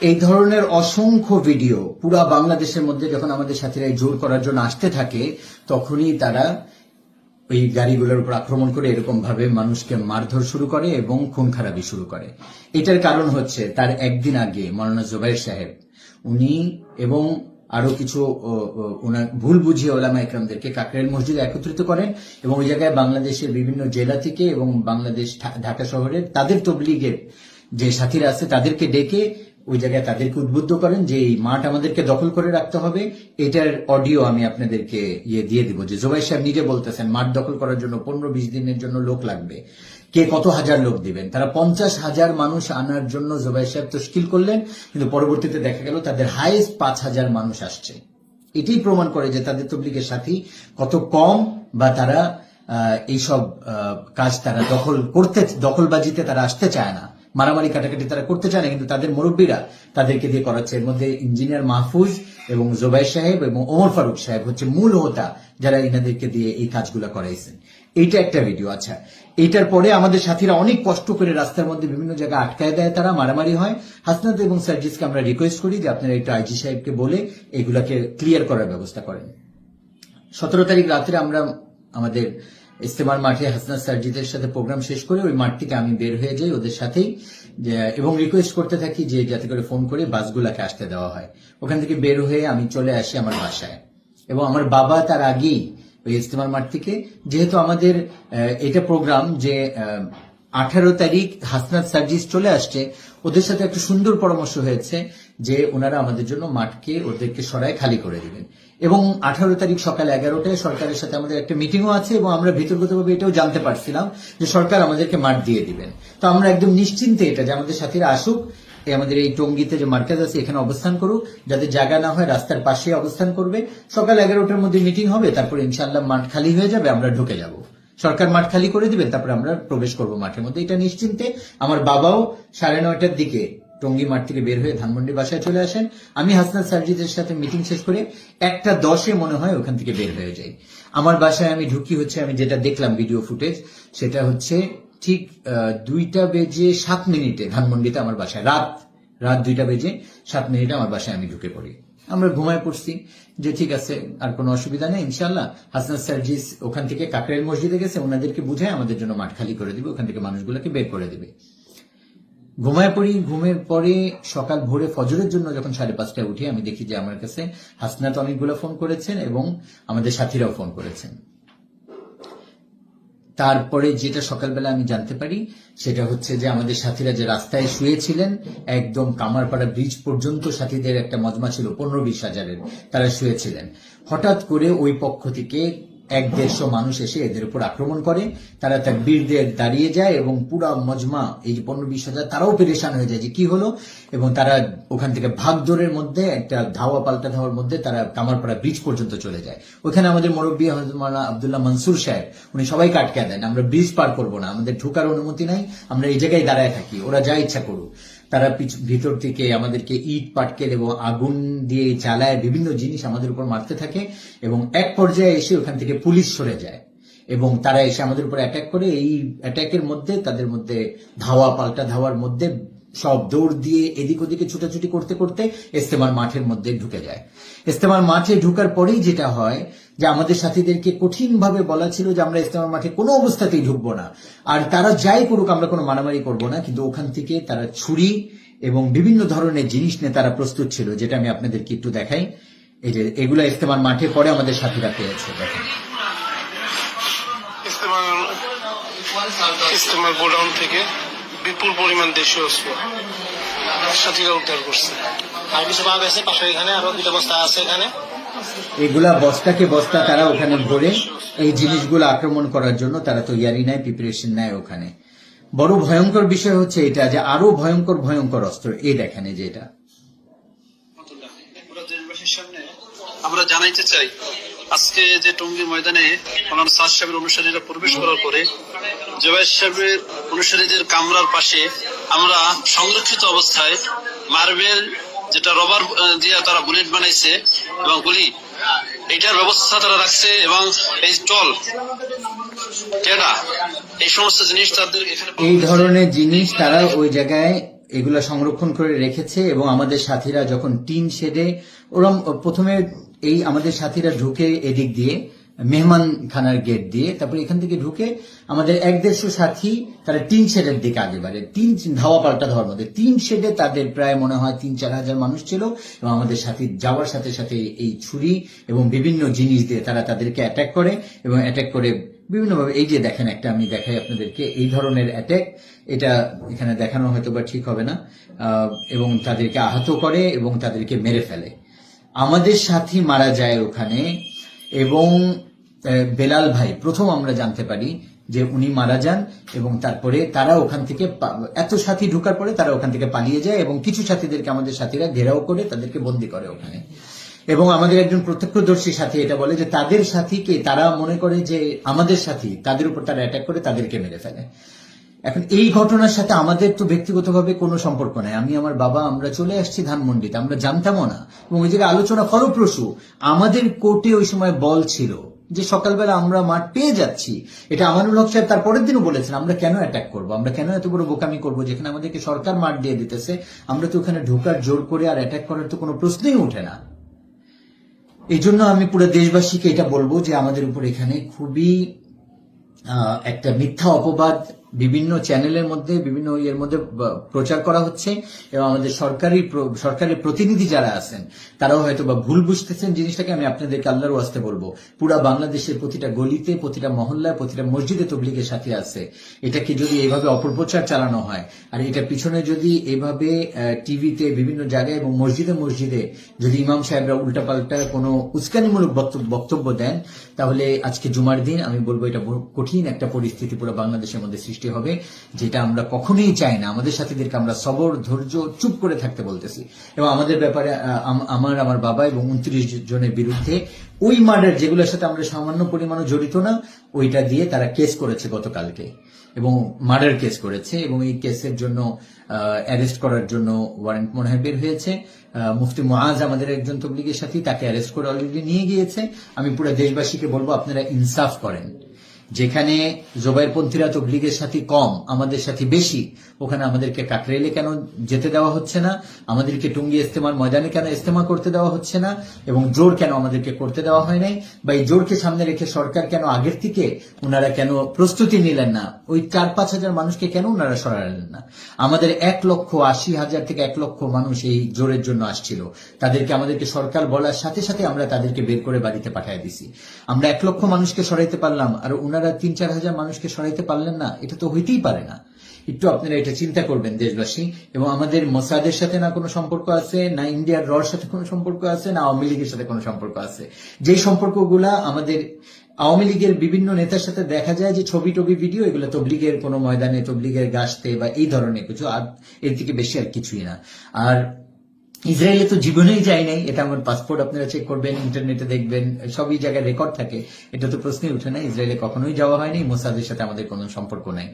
এই ধরনের অসংখ্য ভিডিও পুরা বাংলাদেশের মধ্যে যখন আমাদের সাথীরা জোর করার জন্য আসতে থাকে, তখনই তারা ওই গাড়িগুলোর উপর আক্রমণ করে এরকম ভাবে মানুষকে মারধর শুরু করে এবং খুন খারাপি শুরু করে। এটার কারণ হচ্ছে তার একদিন আগে মাওলানা জুবায়ের সাহেব উনি এবং আরো কিছু ভুল বুঝিয়ে ওলামা ইকরামদেরকে কাকরাইল মসজিদে একত্রিত করেন এবং ওই জায়গায় বাংলাদেশের বিভিন্ন জেলা থেকে এবং বাংলাদেশ ঢাকা শহরের তাদের তবলিগের যে সাথীরা আছে তাদেরকে ডেকে ওই জায়গায় তাদেরকে উদ্বুদ্ধ করেন যে এই মাঠ আমাদেরকে দখল করে রাখতে হবে। এটার অডিও আমি আপনাদেরকে দিয়ে দিব, যে জুবায়ের সাহেব নিজে বলতেছেন মাঠ দখল করার জন্য 15-20 দিনের জন্য লোক লাগবে, কে কত হাজার লোক দিবেন। তারা 50,000 মানুষ আনার জন্য জুবায়ের সাহেব তশকিল করলেন, কিন্তু পরবর্তীতে দেখা গেল তাদের হাইয়েস্ট 5,000 মানুষ আসছে। এটাই প্রমাণ করে যে তাদের তবলিগের সাথী কত কম, বা তারা এইসব কাজ তারা দখলবাজিতে তারা আসতে চায় না, মারামারি কাটাকাটি তারা করতে চায় না, কিন্তু তাদের মুরব্বীরা তাদেরকে দিয়ে করাচ্ছে। এর মধ্যে ইঞ্জিনিয়ার মাহফুজ এবং জুবায়ের সাহেব এবং ওমর ফারুক সাহেব হচ্ছে মূল হোতা যারা ইনাদেরকে দিয়ে এই কাজগুলো করাইছেন। এইটা একটা ভিডিও। আচ্ছা, এইটার পরে আমাদের সাথীরা অনেক কষ্ট করে রাস্তার মধ্যে বিভিন্ন জায়গায় আটকায় দেয়, তারা মারামারি হয়। হাসনাত এবং সার্জিসকে আমরা রিকোয়েস্ট করি যে আপনারা একটু আইজি সাহেবকে বলে এগুলাকে ক্লিয়ার করার ব্যবস্থা করেন। 17 তারিখ রাত্রে আমরা আমাদের ইস্তেমার মাঠে হাসনাত সার্জিদের সাথে প্রোগ্রাম শেষ করে ওই মাঠ থেকে আমি বের হয়ে যাই ওদের সাথেই, এবং রিকোয়েস্ট করতে থাকি যে যাতে করে ফোন করে বাসগুলাকে আসতে দেওয়া হয়। ওখান থেকে বের হয়ে আমি চলে আসি আমার বাসায়, এবং আমার বাবা তার আগেই ওই ইস্তেমার মাঠ থেকে, যেহেতু আমাদের এটা প্রোগ্রাম যে 18 তারিখ হাসনাত সার্জিস চলে আসছে, ওদের সাথে একটা সুন্দর পরামর্শ হয়েছে যে ওনারা আমাদের জন্য মাঠকে ওদেরকে সরায় খালি করে দিবেন। এবং 18 তারিখ সকাল 11টায় সরকারের সাথে আমাদের একটা মিটিংও আছে, এবং আমরা ভিতরগতভাবে এটাও জানতে পারছিলাম যে সরকার আমাদেরকে মাঠ দিয়ে দিবেন। তো আমরা একদম নিশ্চিন্তে এটা যে আমাদের সাথীরা আসুক, আমাদের এই টঙ্গীতে যে মার্কেজ আছে এখানে অবস্থান করুক, যাতে জায়গা না হয় রাস্তার পাশে অবস্থান করবে। সকাল 11টার মধ্যে মিটিং হবে, তারপর ইনশাআল্লাহ মাঠ খালি হয়ে যাবে, আমরা ঢুকে যাব। সরকার মাঠ খালি করে দিবেন, তারপরে আমরা প্রবেশ করব মাঠের মধ্যে। এটা নিশ্চিন্তে আমার বাবাও 9:30টার দিকে টঙ্গী মাঠ থেকে বের হয়ে ধানমন্ডি বাসায় চলে আসেন। আমি হাসনাত সার্জিদের সাথে মিটিং শেষ করে 1:10 মনে হয় ওখান থেকে বের হয়ে যাই। আমার বাসায় আমি ঢুকি হচ্ছে, আমি যেটা দেখলাম ভিডিও ফুটেজ, সেটা হচ্ছে ঠিক 2:07 ধানমন্ডিতে আমার বাসায়, রাত 2:07 আমার বাসায় আমি ঢুকে পড়ি। আমরা ঘুমায় পড়ছি যে ঠিক আছে, আর কোনো অসুবিধা নেই ইনশাআল্লাহ। হাসনাত সার্জিস ওখান থেকে কাকরাইল মসজিদে গেছে, ওনাদেরকে বুঝায় আমাদের জন্য মাঠ খালি করে দিবে, ওখান থেকে মানুষগুলোকে বের করে দিবে। ঘুমায় পড়ি। ঘুমের পরে সকাল ভোরে ফজরের জন্য যখন 5:30টায় উঠি, আমি দেখি যে আমার কাছে হাসনাত অনেকগুলো ফোন করেছেন এবং আমাদের সাথীরাও ফোন করেছেন। তারপরে যেটা সকালবেলা আমি জানতে পারি সেটা হচ্ছে যে আমাদের সাথীরা যে রাস্তায় শুয়েছিলেন, একদম কামারপাড়া ব্রিজ পর্যন্ত সাথীদের একটা মজমা ছিল 15-20 হাজারের, তারা শুয়েছিলেন। হঠাৎ করে ওই পক্ষ থেকে 100-150 মানুষ এসে এদের উপর আক্রমণ করে। তারা তাকবীর দিয়ে দাঁড়িয়ে যায় এবং পুরা মজমা এই যে 15-20 হাজার তারাও পেরেশান হয়ে যায় যে কি হলো, এবং তারা ওখান থেকে ভাগদৌড়ের মধ্যে একটা ধাওয়া পাল্টা ধাওয়ার মধ্যে তারা কামারপাড়া ব্রিজ পর্যন্ত চলে যায়। ওখানে আমাদের মুরব্বী মাওলানা আব্দুল্লাহ মনসুর সাহেব উনি সবাইকে আটকে দেন, আমরা ব্রিজ পার করবো না, আমাদের ঢোকার অনুমতি নাই, আমরা এই জায়গায় দাঁড়ায় থাকি, ওরা যা ইচ্ছা করুক। তারা ভিতর থেকে আমাদেরকে ইট পাটকেল এবং আগুন দিয়ে জ্বালায় বিভিন্ন জিনিস আমাদের উপর মারতে থাকে, এবং এক পর্যায়ে এসে ওখান থেকে পুলিশ সরে যায় এবং তারা এসে আমাদের উপর অ্যাটাক করে। এই অ্যাটাকের মধ্যে তাদের মধ্যে ধাওয়া পাল্টা ধাওয়ার মধ্যে সব দৌড় দিয়ে এদিক ওদিকে ছুটাছুটি করতে করতে ইস্তেমার মাঠের মধ্যে ঢুকে যায়। ইস্তেমার মাঠে ঢুকার পরেই যেটা হয় যে আমাদের সাথীদেরকে কঠিনভাবে বলা ছিল যে আমরা ইস্তেমার মাঠে কোনো অবস্থাতেই ঢুকবো না, আর তারা যাই করুক আমরা কোনো মারামারি করবো না। কিন্তু ওখান থেকে তারা ছুরি এবং বিভিন্ন ধরনের জিনিস নিয়ে তারা প্রস্তুত ছিল, যেটা আমি আপনাদেরকে একটু দেখাই। এই যে এগুলা ইস্তেমার মাঠে পরে আমাদের সাথীরা পেয়েছে, দেখেন। ইস্তেমার গোডাউন থেকে বিপুল পরিমাণ দেশীয় অস্ত্র সাথীরা উদ্ধার করছে। আর কিছু পাওয়া গেছে পাশে, এখানে আরো 2টা বস্তা আছে এখানে। এগুলা বস্তাকে বস্তা তারা ওখানে ভরে এই জিনিসগুলো আক্রমণ করার জন্য তারা তৈয়ারি নেয়, প্রিপারেশন নেয় ওখানে। বড় ভয়ঙ্কর বিষয় হচ্ছে এটা যে আরো ভয়ঙ্কর ভয়ঙ্কর অস্ত্র এই দেখেন, এই যে এটা। দেশবাসীর সামনে আমরা জানাইতে চাই, আজকে যে টঙ্গী ময়দানে মৌলানা সাদ সাহেবের অনুসারীরা প্রবেশ করার পরে জুবাইর সাহেবের অনুসারীদের কামরার পাশে আমরা সংরক্ষিত অবস্থায় মার্বেল, যেটা রবার দিয়ে তারা বুলেট বানাইছে এবং গুলি, এটার ব্যবস্থা তারা রাখছে এবং এই টল টেডা এই সমস্ত জিনিস তাদের এখানে এই ধরনের জিনিস তারা ওই জায়গায় এগুলা সংরক্ষণ করে রেখেছে। এবং আমাদের সাথীরা যখন টিন শেডে ওরম প্রথমে এই আমাদের সাথীরা ঢুকে এদিক দিয়ে মেহমান খানার গেট দিয়ে, তারপরে এখান থেকে ঢুকে আমাদের 150 সাথী তারা টিন শেডের দিকে আগে বাড়ে। তিন ধাওয়া পাল্টা ধাওয়ার মধ্যে টিন শেডে তাদের প্রায় মনে হয় 3-4 হাজার মানুষ ছিল এবং আমাদের সাথী যাওয়ার সাথে সাথে এই ছুরি এবং বিভিন্ন জিনিস দিয়ে তারা তাদেরকে অ্যাটাক করে এবং অ্যাটাক করে বিভিন্নভাবে। এই যে দেখেন, একটা আমি দেখাই আপনাদেরকে, এই ধরনের অ্যাটাক, এটা এখানে দেখানো হয়তো বা ঠিক হবে না, এবং তাদেরকে আহত করে এবং তাদেরকে মেরে ফেলে। আমাদের সাথী মারা যায় ওখানে এবং বেলাল ভাই প্রথম আমরা জানতে পারি যে উনি মারা যান এবং তারপরে তারা ওখান থেকে এত সাথী ঢুকার পরে তারা ওখান থেকে পালিয়ে যায় এবং কিছু সাথীদেরকে আমাদের সাথীরা ঘেরাও করে তাদেরকে বন্দী করে ওখানে। এবং আমাদের একজন প্রত্যক্ষদর্শী সাথী এটা বলে যে তাদের সাথীকে তারা মনে করে যে আমাদের সাথী, তাদের উপর তারা অ্যাটাক করে তাদেরকে মেরে ফেলে। এখন এই ঘটনার সাথে আমাদের তো ব্যক্তিগতভাবে কোনো সম্পর্ক নাই। আমি আমার বাবা আমরা চলে আসছি ধানমন্ডিতে, আমরা জানতামও না এবং ওই জায়গায় আলোচনা ফলপ্রসূ। আমাদের কোর্টে ওই সময় বল ছিল যে সকালবেলা আমরা মাঠ পেয়ে যাচ্ছি। এটা আমানুল হক সাহেব তার পরের দিনও বলেছেন, আমরা কেন অ্যাটাক করবো, আমরা কেন এত বড় বোকামি করবো, যেখানে আমাদেরকে সরকার মাঠ দিয়ে দিতেছে, আমরা তো ওখানে ঢোকার জোর করে আর অ্যাটাক করার তো কোনো প্রশ্নই ওঠে না। এই জন্য আমি পুরো দেশবাসীকে এটা বলবো যে আমাদের উপর এখানে খুবই একটা মিথ্যা অপবাদ বিভিন্ন চ্যানেলের মধ্যে বিভিন্ন ইয়ের মধ্যে প্রচার করা হচ্ছে এবং আমাদের সরকারি প্রতিনিধি যারা আছেন তারাও হয়তো বা ভুল বুঝতেছেন জিনিসটাকে। আমি আপনাদেরকে আল্লাহর ওয়াস্তে বলবো, পুরা বাংলাদেশের প্রতিটা গলিতে, প্রতিটা মহল্লায়, প্রতিটা মসজিদে তবলিগের সাথী আছে। এটাকে যদি এইভাবে অপপ্রচার চালানো হয় আর এটার পিছনে যদি এইভাবে টিভিতে বিভিন্ন জায়গায় এবং মসজিদে মসজিদে যদি ইমাম সাহেবরা উল্টাপাল্টা কোনো উস্কানিমূলক বক্তব্য দেন, তাহলে আজকে জুমার দিন আমি বলবো এটা কঠিন একটা পরিস্থিতি পুরো বাংলাদেশের মধ্যে সৃষ্টি হবে, যেটা আমরা কখনোই চাই না। আমাদের সাথীদেরকে আমরা সবর, ধৈর্য, চুপ করে থাকতে বলতেছি। এবং আমাদের ব্যাপারে আমার বাবা এবং 29 জনের বিরুদ্ধে ওই মার্ডার যেগুলোর সাথে আমরা সামান্য পরিমাণও জড়িত না, ওইটা দিয়ে তারা কেস করেছে গতকালকে এবং মার্ডার কেস করেছে এবং এই কেসের জন্য অ্যারেস্ট করার জন্য ওয়ারেন্ট মনে হয় বের হয়েছে। মুফতি মুআজ আমাদের একজন তবলিগের সাথী, তাকে অ্যারেস্ট করে অলরেডি নিয়ে গিয়েছে। আমি পুরো দেশবাসীকে বলবো আপনারা ইনসাফ করেন। যেখানে জোবাইরপন্থীরা তবলিগের সাথী কম, আমাদের সাথী বেশি, ওখানে আমাদেরকে কাকরাইলে কেন যেতে দেওয়া হচ্ছে না, আমাদেরকে টঙ্গী ইজতেমার ময়দানে কেন ইজতেমা করতে দেওয়া হচ্ছে না এবং জোর কেন আমাদেরকে করতে দেওয়া হয় নাই, বা এই জোরকে সামনে রেখে সরকার কেন আগের থেকে ওনারা কেন প্রস্তুতি নিলেন না, ওই 4-5 হাজার মানুষকে কেন ওনারা সরালেন না। আমাদের 1,80,000 থেকে 1 লক্ষ মানুষ এই জোরের জন্য আসছিল, তাদেরকে আমাদেরকে সরকার বলার সাথে সাথে আমরা তাদেরকে বের করে বাড়িতে পাঠিয়ে দিছি। আমরা 1 লক্ষ মানুষকে সরাইতে পারলাম আর ওনারা 3-4 হাজার মানুষকে সরাইতে পারলেন না, এটা তো হইতেই পারে না। একটু আপনারা এটা চিন্তা করবেন দেশবাসী। এবং আমাদের মোসাদের সাথে না কোনো সম্পর্ক আছে, না ইন্ডিয়ার রর সাথে কোনো সম্পর্ক আছে, না আওয়ামী লীগের সাথে কোনো সম্পর্ক আছে। যেই সম্পর্কগুলা আমাদের আওয়ামী লীগের বিভিন্ন নেতার সাথে দেখা যায় যে ছবি টবি ভিডিও, এগুলো তবলিগের কোনো ময়দানে, তবলিগের গাছতে বা এই ধরনের কিছু, আর এর থেকে বেশি আর কিছুই না। আর ইসরায়েলে তো জীবনেই যায় নাই, এটা আমার পাসপোর্ট আপনারা চেক করবেন, ইন্টারনেটে দেখবেন, সবই জায়গায় রেকর্ড থাকে, এটা তো প্রশ্নই উঠে না। ইসরায়েলে কখনোই যাওয়া হয়নি, মোসাদের সাথে আমাদের কোনো সম্পর্ক নাই।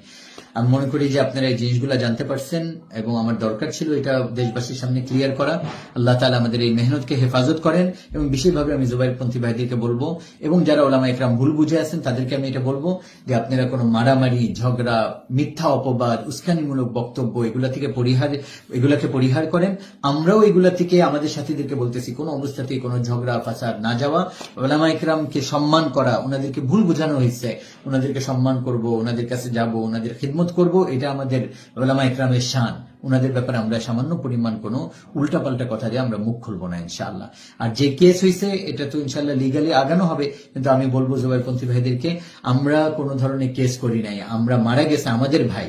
আমি মনে করি যে আপনারা এই জিনিসগুলো জানতে পারছেন এবং আমার দরকার ছিল এটা দেশবাসীর সামনে ক্লিয়ার করা। আল্লাহ তাআলা আমাদের এই মেহনতকে হেফাজত করেন এবং বিশেষভাবে আমি জুবাইরপন্থী ভাইদেরকে বলবো এবং যারা ওলামা ইকরাম ভুল বুঝে আছেন তাদেরকে আমি এটা বলবো যে আপনারা কোনো মারামারি, ঝগড়া, মিথ্যা অপবাদ, উস্কানিমূলক বক্তব্য এগুলাকে পরিহার করেন। আমরাও এগুলা থেকে আমাদের সাথীদেরকে বলতেছি কোনো অবস্থাতেই কোনো ঝগড়া ফাসাদ না যাওয়া, ওলামা ইকরামকে সম্মান করা। ওনাদেরকে ভুল বোঝানো হয়েছে, ওনাদেরকে সম্মান করব, ওনাদের কাছে যাব, ওনাদের খিদমত করব, এটা আমাদের ওলামা ইকরামের শান। ওনাদের ব্যাপারে আমরা সামান্য পরিমাণ কোনো উল্টাপাল্টা কথা দিয়ে আমরা মুখ খুলবো না ইনশাআল্লাহ। আর যে কেস হয়েছে এটা তো ইনশাআল্লাহ লিগালি আগানো হবে, কিন্তু আমি বলবো জুবাইরপন্থী ভাইদেরকে আমরা কোনো ধরনের কেস করি নাই। আমরা মারা গেছে আমাদের ভাই,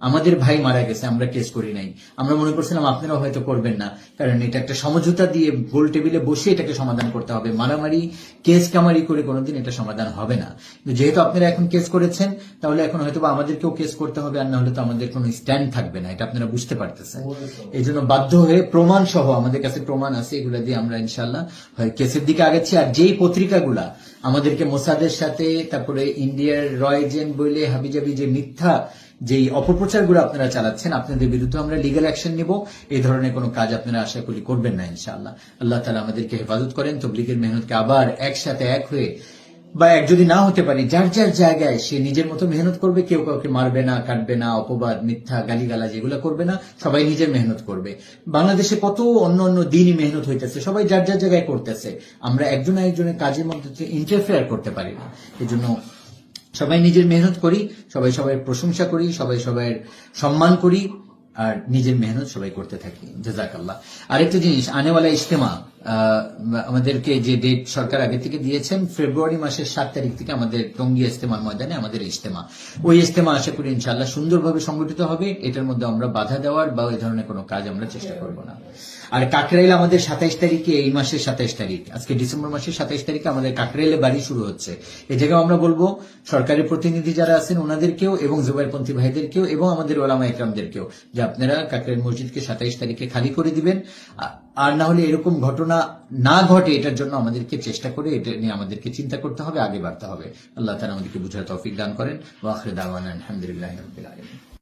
আমাদের ভাই মারা গেছে, আমরা কেস করি নাই, আমরা মনে করছিলাম আপনারাও হয়তো করবেন না, কারণ এটা একটা সমঝোতা দিয়ে গোল টেবিলে বসে এটাকে সমাধান করতে হবে। মারামারি কেস কামারি করে কোনোদিন এটা সমাধান হবে না। কিন্তু যেহেতু আপনারা এখন কেস করেছেন, তাহলে এখন হয়তো আমাদেরকেও কেস করতে হবে, আর না হলে তো আমাদের কোনো স্ট্যান্ড থাকবে না, এটা আপনারা বুঝতে পারতেছেন। এই জন্য বাধ্য হয়ে প্রমাণ সহ, আমাদের কাছে প্রমাণ আছে, এগুলো দিয়ে আমরা ইনশাল্লাহ হয় কেসের দিকে আগাচ্ছি। আর যেই পত্রিকাগুলা আমাদেরকে মোসাদের সাথে, তারপরে ইন্ডিয়ার র এজেন্ট বলে হাবিজাবি যে মিথ্যা যেই অপপ্রচারগুলো আপনারা চালাচ্ছেন, আপনাদের বিরুদ্ধে আমরা লিগ্যাল অ্যাকশন নিব। এই ধরনের কোনো কাজ আপনারা আশা করি করবেন না ইনশাআল্লাহ। আল্লাহ তাআলা আমাদেরকে হেফাজত করেন। তবলিগের মেহনতকে আবার একসাথে এক হয়ে, বা এক যদি না হতে পারি, যার যার জায়গায় সে নিজের মতো মেহনত করবে, কেউ কাউকে মারবে না, কাটবে না, অপবাদ মিথ্যা গালিগালাজ এগুলো করবে না, সবাই নিজের মেহনত করবে। বাংলাদেশে কত অন্য অন্য দিনই মেহনত হইতেছে, সবাই যার যার জায়গায় করতেছে, আমরা একজন একজনের কাজের মধ্যে ইন্টারফেয়ার করতে পারি না। এই জন্য সবাই নিজের মেহনত করি, সবাই সবাই প্রশংসা করি, সবাই সবাই সম্মান করি, আর নিজের মেহনত সবাই করতে থাকি। জাযাকাল্লাহ। আরেকটা জিনিস, আনেওয়ালা ইজতেমা, আমাদেরকে যে ডেট সরকার আগে থেকে দিয়েছেন, ফেব্রুয়ারি মাসের 7 তারিখ থেকে আমাদের টঙ্গী ইজতেমার ময়দানে আমাদের ইজতেমা, ওই ইজতেমা আশা করি ইনশাআল্লাহ সুন্দরভাবে সংগঠিত হবে। এটার মধ্যে আমরা বাধা দেওয়ার বা ওই ধরনের কোনো কাজ আমরা চেষ্টা করব না। আর কাকরাইল আমাদের 27 তারিখে, এই মাসের 27 তারিখ, আজকে ডিসেম্বর মাসের 27 তারিখে আমাদের কাকরাইলে বাড়ি শুরু হচ্ছে। এ জায়গায় আমরা বলবো সরকারি প্রতিনিধি যারা আছেন ওনাদেরকেও, এবং জুবাইরপন্থী ভাইদেরকেও, এবং আমাদের ওলামা একরামদেরকেও, যে আপনারা কাকরাইল মসজিদকে 27 তারিখে খালি করে দিবেন। আর না হলে এরকম ঘটনা না ঘটে, এটার জন্য আমাদেরকে চেষ্টা করে, এটা নিয়ে আমাদেরকে চিন্তা করতে হবে, আগে বাড়তে হবে। আল্লাহ তাআলা আমাদেরকে বুঝার তৌফিক দান করেন। ওয়া আখিরু দাওয়ানা আলহামদুলিল্লাহি রাব্বিল আলামিন।